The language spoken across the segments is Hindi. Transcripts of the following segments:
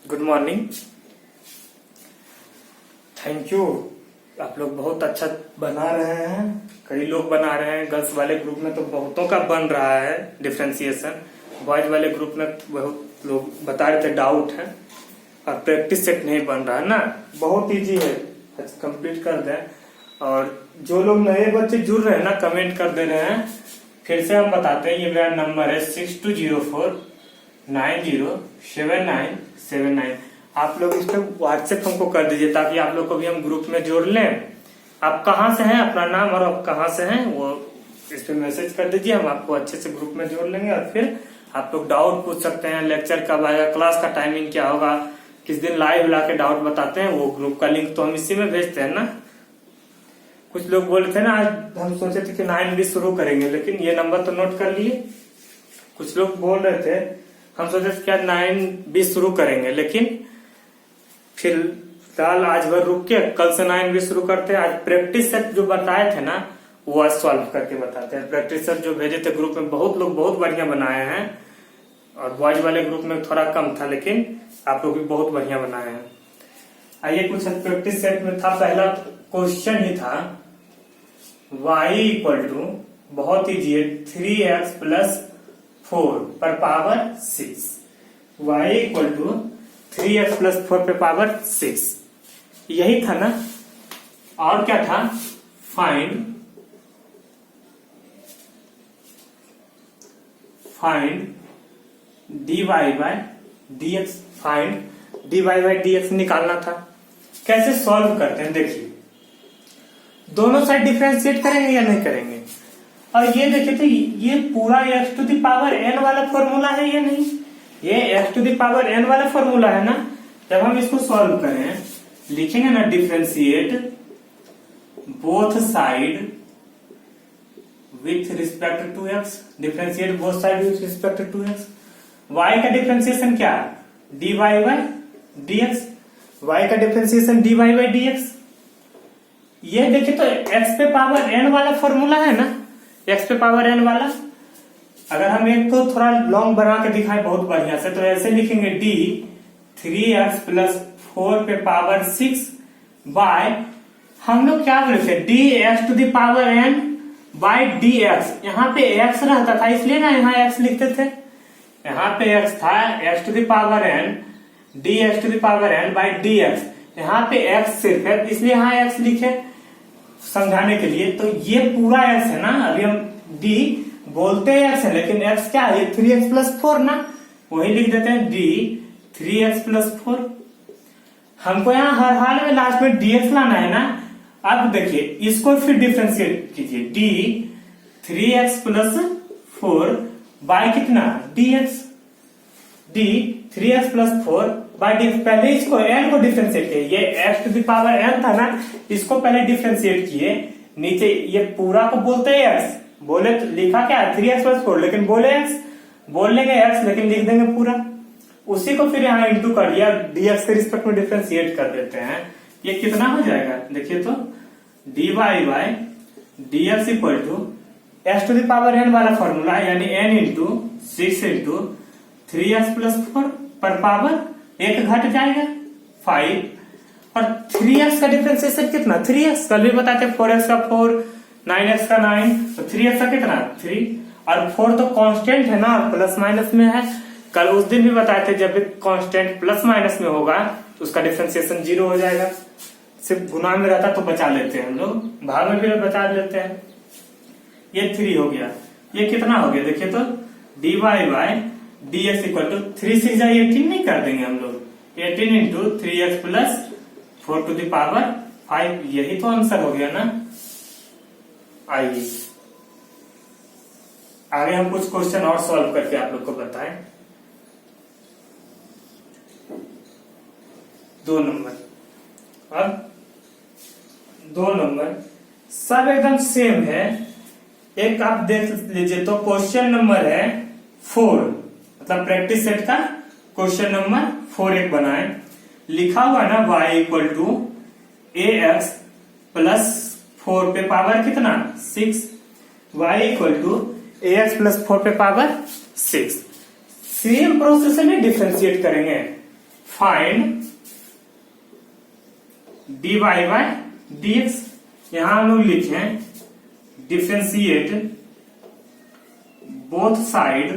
Good morning. Thank you. आप लोग बहुत अच्छा बना रहे हैं, कई लोग बना रहे हैं। गर्ल्स वाले ग्रुप में तो बहुतों का बन रहा है डिफ्रेंसिएशन। बॉयज वाले ग्रुप में बहुत लोग बता रहे थे डाउट है और प्रैक्टिस सेट नहीं बन रहा है ना। बहुत इजी है, कंप्लीट कर दें। और जो लोग नए बच्चे जुड़ रहे हैं ना, कमेंट कर दे रहे हैं। फिर से हम बताते हैं, ये मेरा नंबर है 6204907979। आप लोग इस पे व्हाट्सएप हमको कर दीजिए ताकि आप लोग को भी हम ग्रुप में जोड़ लें। आप कहाँ से हैं, अपना नाम और आप कहाँ से हैं वो इस पे मैसेज कर दीजिए, हम आपको अच्छे से ग्रुप में जोड़ लेंगे। और फिर आप लोग डाउट पूछ सकते हैं, लेक्चर कब आएगा, क्लास का टाइमिंग क्या होगा, किस दिन लाइव लाके डाउट बताते हैं। वो ग्रुप का लिंक तो हम इसी में भेजते हैं ना। कुछ लोग बोल रहे थे ना, आज हम सोचे थे कि 9 भी शुरू करेंगे, लेकिन ये नंबर तो नोट कर लिए। कुछ लोग बोल रहे थे, हम सोचे थे कि आज 9 शुरू करेंगे, लेकिन फिलहाल आज भर रुक के कल से 9 शुरू करते हैं। आज प्रैक्टिस सेट जो बताए थे ना, वो आज सॉल्व करके बताते हैं। प्रैक्टिस सेट जो भेजे थे ग्रुप में, बहुत लोग बहुत बढ़िया बनाए हैं। और बॉयज वाले ग्रुप में थोड़ा कम था, लेकिन आप लोग भी बहुत बढ़िया बनाए हैं। आइए, कुछ प्रैक्टिस सेट में था, पहला क्वेश्चन ही था y इक्वल टू, बहुत ईजी है, 3x प्लस 4 पर power 6। y equal to 3x plus 4 पे पावर 6, यही था ना। और क्या था, find dy by dx, find dy by dx निकालना था। कैसे सॉल्व करते हैं देखिए, दोनों साइड डिफरेंशिएट करेंगे या नहीं करेंगे। और ये देखिए तो ये पूरा x to the power n वाला फॉर्मूला है या नहीं, ये x to the power n वाला फॉर्मूला है ना। जब हम इसको सॉल्व करें, लिखेंगे ना differentiate both side with respect to x, differentiate both side with respect to x। y का डिफरेंशिएशन क्या है, dy बाय dx, y का डिफरेंशिएशन dy बाय dx। ये देखिए तो x पे पावर n वाला फॉर्मूला है ना, x पे पावर n वाला। अगर हम एक को थोड़ा लॉन्ग बना के दिखाएं बहुत बढ़िया से, तो ऐसे लिखेंगे d 3x प्लस 4 पे पावर 6 बाय, हम लोग क्या बोले थे, dx to the power n by dx। यहाँ पे x रहता था इसलिए ना यहाँ x लिखते थे। यहाँ पे x था, x to the power n dx to the power n by dx। यहाँ पे x सिर्फ है इसलिए यहाँ x लिखे समझाने के लिए। तो ये पूरा x है ना, अभी हम d बोलते हैं x है, लेकिन x क्या है, 3x प्लस 4 ना, वही लिख देते हैं d 3x प्लस 4। हमको यहाँ हर हाल में लास्ट में dx लाना है ना। अब देखिए इसको फिर डिफरेंशिएट कीजिए, d 3x प्लस 4 बाय कितना dx, d 3x plus 4 by dx। पहले इसको n को डिफरेंशिएट किए, ये x to the power n था ना, इसको पहले डिफरेंशिएट किए। नीचे ये पूरा को बोलते हैं x, बोले तो लिखा क्या 3x प्लस 4, लेकिन बोले x, बोल लेंगे x लेकिन लिख देंगे पूरा। उसी को फिर यहाँ इंटू कर दिया, dx के रिस्पेक्ट में डिफरेंशिएट कर देते हैं। ये कितना हो जाएगा देखिए तो, dy by dx equal to x to the power n वाला फॉर्मूला, यानी n into 6 into 3x plus 4 पर पावर 1 घट जाएगा 5। और 3x का डिफरेंशिएशन कितना, 3x कल भी बताते, 4x का 4, 9x का 9, तो 3x का कितना 3। और 4 तो कांस्टेंट है ना, प्लस माइनस में है। कल उस दिन भी बताए थे, जब भी कांस्टेंट प्लस माइनस में होगा तो उसका डिफरेंशिएशन 0 हो जाएगा। सिर्फ गुना में रहता तो बचा लेते हैं हम लोग, भाग में भी बचा लेते हैं। ये 3 हो गया, ये कितना हो गया देखिए तो, dy by dx equal to 3 6 18 नहीं कर देंगे हम लोग, 18 into 3x plus 4 to the power 5, यही तो आंसर हो गया ना। आइए आगे हम कुछ क्वेश्चन और सॉल्व करके आप लोग को बताएं। 2 नंबर, अब 2 नंबर सब एकदम सेम है। एक आप देख लीजिए तो क्वेश्चन नंबर है 4, मतलब प्रैक्टिस सेट का क्वेश्चन नंबर 4 एक बनाए। लिखा हुआ ना y equal to ax plus 4 पे पावर कितना 6, y equal to ax plus 4 पे पावर 6। सेम प्रोसेस में डिफरेंशिएट करेंगे। Find dy by dx। यहां हम लोग लिखे differentiate both side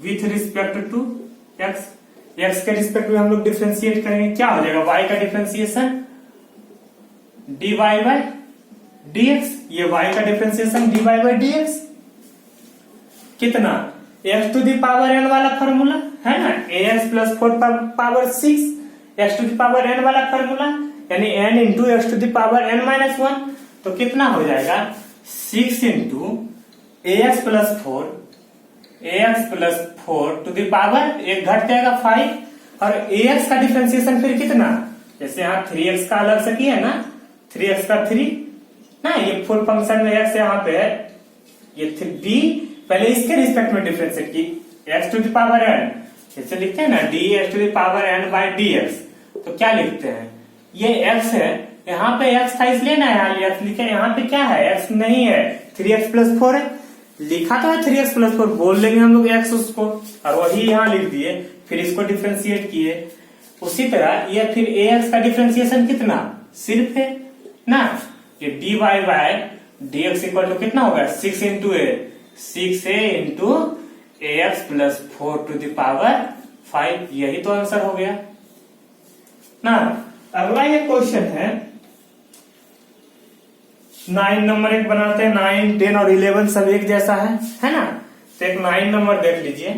with respect to x। x के रिस्पेक्ट में हम लोग डिफरेंशिएट करेंगे, क्या हो जाएगा y का डिफरेंशिएशन dy बाय dx। ये y का डिफरेंशिएशन dy बाय dx कितना x to the power n वाला फॉर्मूला है ना, ax plus 4 power 6 x to the power n वाला फॉर्मूला, यानी n into x to the power n minus 1। तो कितना हो जाएगा 6 into ax plus 4 to the power एक घट जाएगा 5। और ax का डिफरेंशिएशन फिर कितना, जैसे यहाँ 3x का अलग से किया ना, 3x का 3 ना, ये फुल फंक्शन में x यहाँ पे है, ये b पहले इसके रिस्पेक्ट में डिफरेंशिएट की x to the power n, जैसे लिखते हैं ना dx to the power n by dx। तो क्या लिखते हैं, ये x है, यहाँ पे x था इसलिए ना यहाँ x लिखे, यहाँ पे क्या है x नहीं है, 3x प्लस 4 है, लिखा तो है 3x प्लस 4, बोल लेंगे हम लोग x उसको, और वही यहाँ लिख दिए, फिर इसको डिफरेंशिएट किए। उसी तरह ये फिर ax का डिफरेंशिएशन कितना सिर्फ है ना, ये dy by dx equal to कितना होगा 6 into a, 6a into ax plus 4 to the power 5। यही तो आंसर हो गया ना। अगला ये क्वेश्चन है 9 नंबर एक बनाते हैं, 9, 10 और 11 सब एक जैसा है ना। तो एक 9 नंबर देख लीजिए,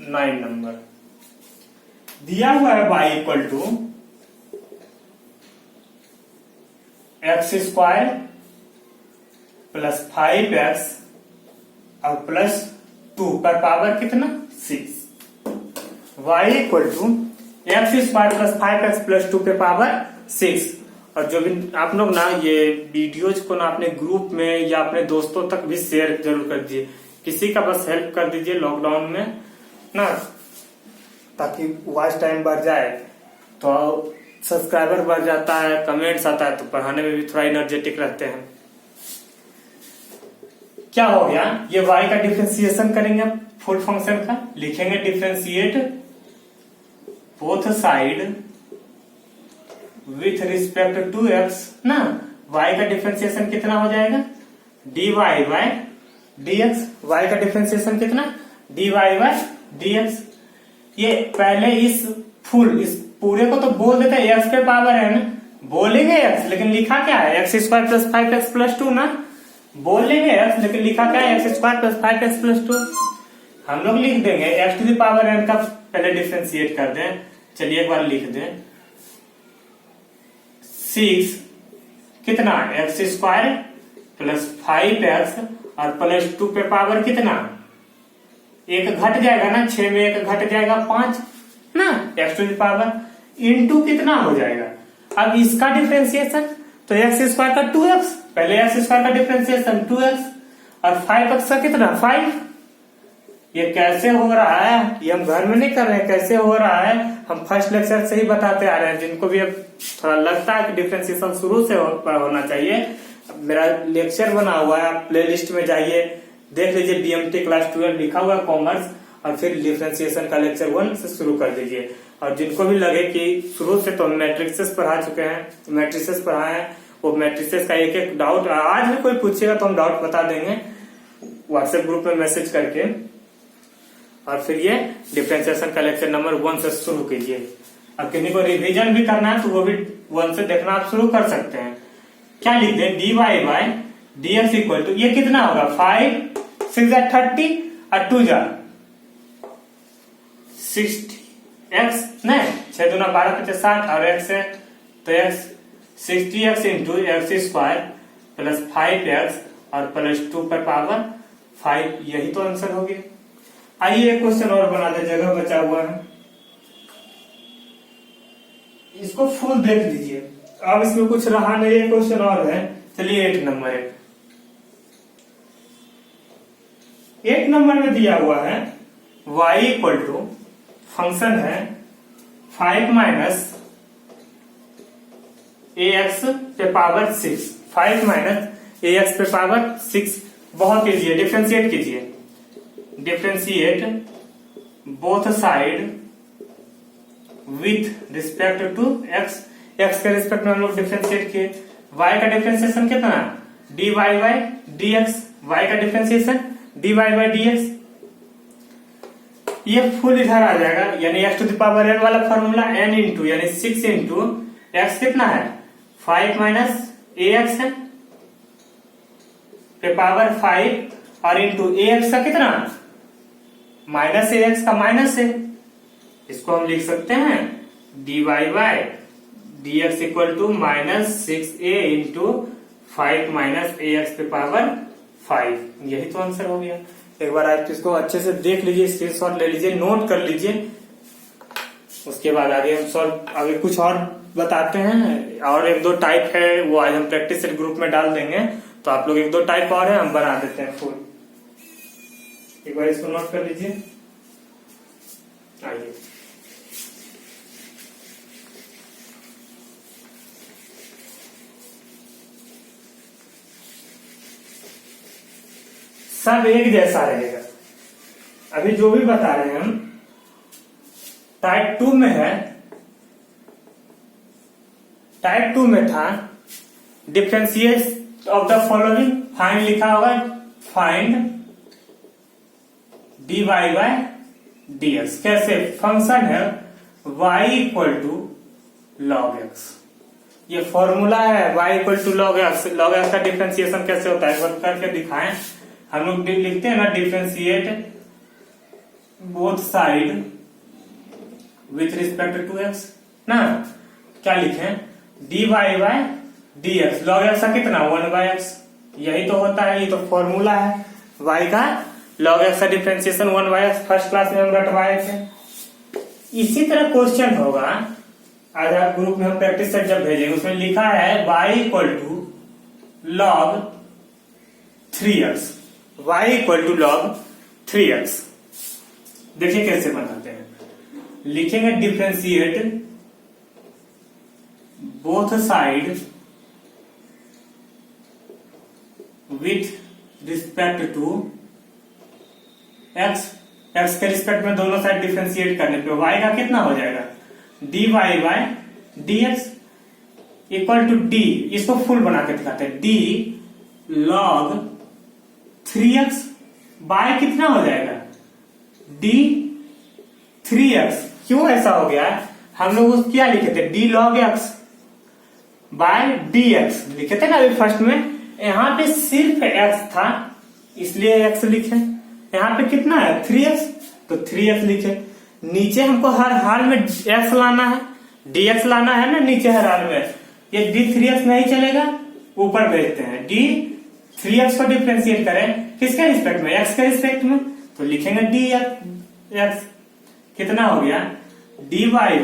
9 नंबर दिया हुआ है y equal to x square plus 5x और प्लस 2 पर पावर कितना 6। y equal to x square plus 5x plus 2 पे पावर 6। और जो भी आप लोग ना ये वीडियोज को ना अपने ग्रुप में या अपने दोस्तों तक भी शेयर जरूर कर दीजिए, किसी का बस हेल्प कर दीजिए लॉकडाउन में ना, ताकि वॉच टाइम बढ़ जाए, तो सब्सक्राइबर बढ़ जाता है, कमेंट्स आता है, तो पढ़ाने में भी थोड़ा एनर्जेटिक रहते हैं। क्या हो गया, ये y का डिफरेंशिएशन करेंगे अब फुल फंक्शन का, लिखेंगे differentiate both side with respect to x ना। y का डिफरेंशिएशन कितना हो जाएगा dy बाय dx। y का डिफरेंशिएशन कितना dy बाय dx। ये पहले इस पूरे को तो बोल देते हैं x पे पावर n, बोलेंगे x लेकिन लिखा क्या है x square plus 5x plus 2 ना, बोल लेंगे x लेकिन लिखा क्या है x square plus 5x plus 2। हम लोग लिख देंगे x to the power n का पहले डिफरेंशिएट कर दें, चलिए एक बार लिख दें 6 कितना एक्स स्क्वायर प्लस 5x और प्लस 2 पे पावर कितना, एक घट जाएगा ना, 6 में एक घट जाएगा 5 ना, x to the power into कितना हो जाएगा। अब इसका डिफरेंशिएशन तो एक्स स्क्वायर का 2x, पहले एक्स स्क्वायर का डिफरेंशिएशन 2x और 5x का कितना 5। ये कैसे हो रहा है, ये हम घर में नहीं कर रहे हैं, कैसे हो रहा है हम फर्स्ट लेक्चर से ही बताते आ रहे हैं। जिनको भी अब थोड़ा लगता है कि डिफरेंशिएशन शुरू से होना चाहिए, मेरा लेक्चर बना हुआ है, आप प्लेलिस्ट में जाइए देख लीजिए, बीएमटी क्लास 12 लिखा हुआ है कॉमर्स, और फिर डिफरेंशिएशन का लेक्चर 1 से शुरू कर दीजिए। और जिनको भी लगे कि शुरू से तो मैट्रिसेस पढ़ा चुके हैं, मैट्रिसेस पढ़ाए हैं, वो मैट्रिसेस का एक एक डाउट आज भी कोई पूछेगा तो हम डाउट बता देंगे व्हाट्सएप ग्रुप में मैसेज करके। और फिर ये डिफरेंशिएशन का लेक्चर नंबर 1 से शुरू कीजिए। अब किसी को रिवीजन भी करना है तो वो भी 1 से देखना आप शुरू कर सकते हैं। क्या लिख दें dy by dx equal to, ये कितना होगा 5 6 30 और 2 60 x नहीं 6 दूना 12 50 60 और x है तो x 60x into x square plus 5x और प्लस 2 पर पावर 5, यही तो आंसर हो गया। आइए एक क्वेश्चन और बना दे, जगह बचा हुआ है, इसको फुल देख लीजिए। अब इसमें कुछ रहा नहीं, एक क्वेश्चन और है, चलिए 8 नंबर 8 नंबर में दिया हुआ है y इक्वल टू फंक्शन है 5 माइनस ax पे पावर 6, 5 माइनस ax पे पावर 6। बहुत ईजी है, डिफरेंशिएट कीजिए, differentiate both side with respect to x, x के रिस्पेक्ट में हम लोग डिफ्रेंशिएट किए। y का डिफ्रेंशिएशन कितना, dy बाई dx, y का डिफ्रेंशिएशन dy बाई dx। ये फुल इधर आ जाएगा, यानी x to the power n वाला फॉर्मूला n इंटू यानी 6 इंटू एक्स कितना है 5 माइनस ax है पे पावर 5 और इंटू ax का कितना माइनस ax का माइनस है, इसको हम लिख सकते हैं dy by dx equal to minus 6a into 5 minus ax पे पावर 5। यही तो आंसर हो गया। एक बार आप इसको अच्छे से देख लीजिए, स्क्रीनशॉट ले लीजिए, नोट कर लीजिए, उसके बाद आगे हम सॉल्व आगे कुछ और बताते हैं। और एक दो टाइप है वो आज हम प्रैक्टिस सेट ग्रुप में डाल देंगे, तो आप लोग एक दो टाइप और है हम बना देते हैं फुल। एक बार इसको नोट कर लीजिए। आइए सब एक जैसा रहेगा। अभी जो भी बता रहे हैं हम टाइप 2 में है, टाइप 2 में था differentiate of the following, find लिखा होगा, फाइंड dy बाई dx। कैसे, फंक्शन है y equal to log x, ये फॉर्मूला है y equal to log x. Log x का डिफरेंशिएशन कैसे होता है वर्क करके दिखाएं। हम लोग लिखते हैं ना differentiate both side with respect to x ना, क्या लिखें dy by dx, log x का कितना 1 बाई एक्स, यही तो होता है, ये तो फॉर्मूला है y का लॉग एक्स का differentiation 1 by x, first class में हम रटवाए थे। इसी तरह क्वेश्चन होगा आज आप ग्रुप में हम प्रैक्टिस सेट जब भेजेंगे, उसमें लिखा है y equal to log 3x, y equal to log 3x। देखिए कैसे बनाते हैं, लिखेंगे differentiate both side with respect to x, x के रिस्पेक्ट में दोनों साइड डिफरेंशिएट करने पे y का कितना हो जाएगा dy by dx equal to d, इसको फुल बना के दिखाते हैं d log 3x बाय कितना हो जाएगा d 3x। क्यों ऐसा हो गया, हम लोग क्या लिखे थे d log x by dx लिखे थे ना अभी फर्स्ट में, यहाँ पे सिर्फ x था इसलिए x लिखे, यहाँ पे कितना है 3x तो 3x लिखे। नीचे हमको हर हाल में x लाना है, dx लाना है ना नीचे हर हाल में, ये d 3x नहीं चलेगा, ऊपर भेजते हैं d 3x को डिफरेंशिएट करें किसके रिस्पेक्ट में x के रिस्पेक्ट में, तो लिखेंगे dx कितना हो गया dy by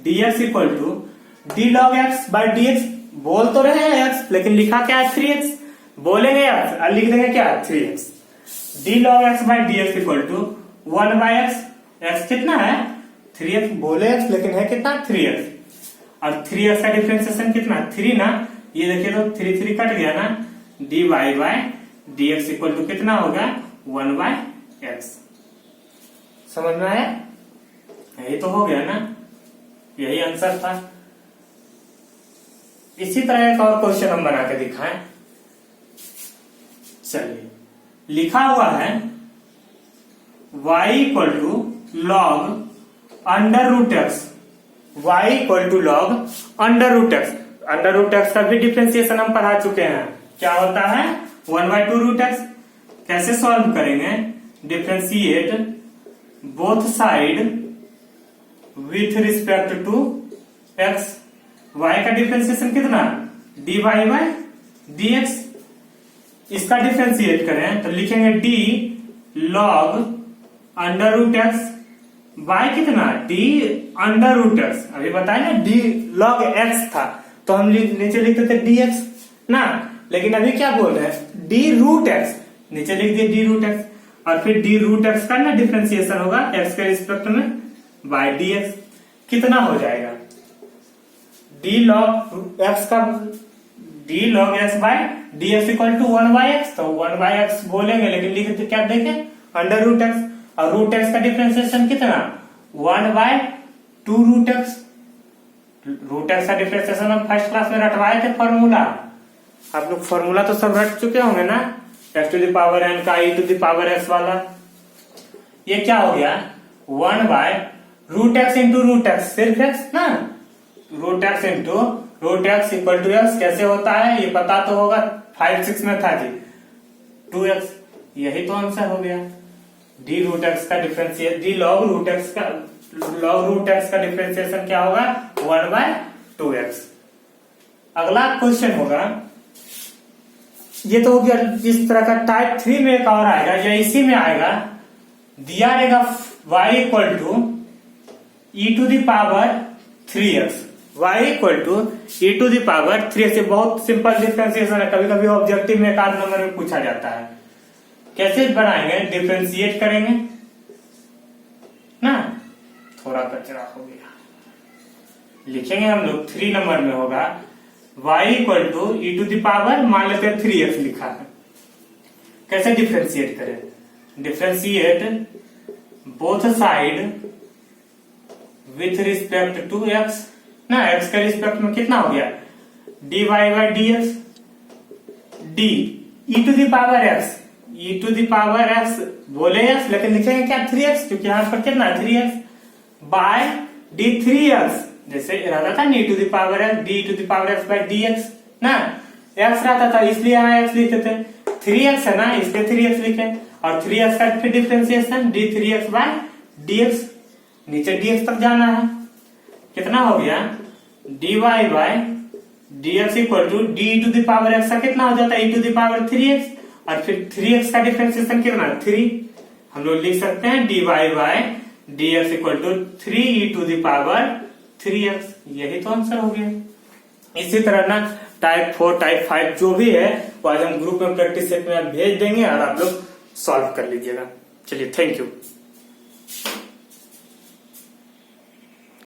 dx equal to d log x by dx। बोल तो रहे हैं x लेकिन लिखा क्या है 3x, बोलेंगे x और लिख देंगे क्या 3x, d log x by dx equal to 1 by x, x कितना है 3x, बोले x लेकिन है कितना 3x, और 3x का डिफरेंशिएशन कितना 3 ना, ये देखिए तो 3 3 कट गया ना, dy by dx equal to कितना होगा 1 बाई x। समझ में आया, यही तो हो गया ना, यही आंसर था। इसी तरह एक और क्वेश्चन हम बना के दिखाएं। चलिए, लिखा हुआ है y equal to log under root x, y equal to log under root x. Under root x का भी डिफरेंशिएशन हम पढ़ा चुके हैं, क्या होता है 1/2 रूट एक्स। कैसे सॉल्व करेंगे, differentiate both side with respect to x, y का डिफरेंशिएशन कितना dy बाई dx, इसका डिफरेंशिएट करें तो लिखेंगे d log under root x by कितना d अंडर रूट एक्स। अभी बताए ना d log x था तो हम नीचे लिखते थे dx ना, लेकिन अभी क्या बोल रहे हैं d रूट x, नीचे लिख दिए d रूट x, और फिर d रूट x का ना डिफरेंशिएशन होगा x के रिस्पेक्ट में बाय dx, कितना हो जाएगा d log x का d log x by dx equal to 1 by x, तो 1 बाय x बोलेंगे लेकिन लिखते क्या देखें अंडर रूट x, और रूट एक्स का डिफरेंशिएशन कितना 1/2 रूट एक्स। रूट एक्स का डिफरेंशिएशन हम फर्स्ट क्लास में रटवाए थे फॉर्मूला। आप लोग फॉर्मूला तो सब रट चुके होंगे ना, x⁴n का e⁴x वाला। ये क्या हो गया 1/√x इंटू रूट एक्स, सिर्फ एक्स ना, root x into root x equal to x कैसे होता है ये पता तो होगा, 5-6 में था जी 2x। यही तो आंसर हो गया। डी रूट एक्स का differentiation, d log root x का डिफरेंशिएशन क्या होगा 1/2x। अगला क्वेश्चन होगा, ये तो हो गया इस तरह का। टाइप 3 में एक और आएगा या इसी में आएगा, दिया रहेगा y equal to e⁻3x, y equal to e⁻3x। बहुत सिंपल डिफरेंशिएशन है, कभी कभी ऑब्जेक्टिव में एक आध नंबर में पूछा जाता है। कैसे बनाएंगे, डिफरेंशिएट करेंगे ना, थोड़ा कचरा हो गया, लिखेंगे हम लोग 3 नंबर में होगा y इक्वल टू e⁻, मान लेते हैं 3x लिखा है। कैसे डिफरेंशिएट करें, differentiate both side with respect to x ना, x के रिस्पेक्ट में कितना हो गया dy/dx, d e⁻x बोले x लेकिन लिखेंगे क्या 3x, क्योंकि यहाँ पर कितना 3x बाय d3x, जैसे रहता था ना e⁻x ना, x रहता था इसलिए यहाँ x लिखते थे, 3x है ना इसलिए 3x लिखे, और 3x का फिर डिफरेंशिएशन d3x/dx, नीचे dx तक जाना है। कितना हो गया dy/dx इक्वल टू d⁻x का कितना हो जाता है e⁻3x, और फिर 3x का डिफरेंशिएशन कितना 3, हम लोग लिख सकते हैं dy/dx इक्वल टू 3e⁻3x। यही तो आंसर हो गया। इसी तरह ना टाइप 4 टाइप 5 जो भी है वो आज हम ग्रुप में प्रैक्टिस सेट में भेज देंगे और आप लोग सॉल्व कर लीजिएगा। चलिए थैंक यू।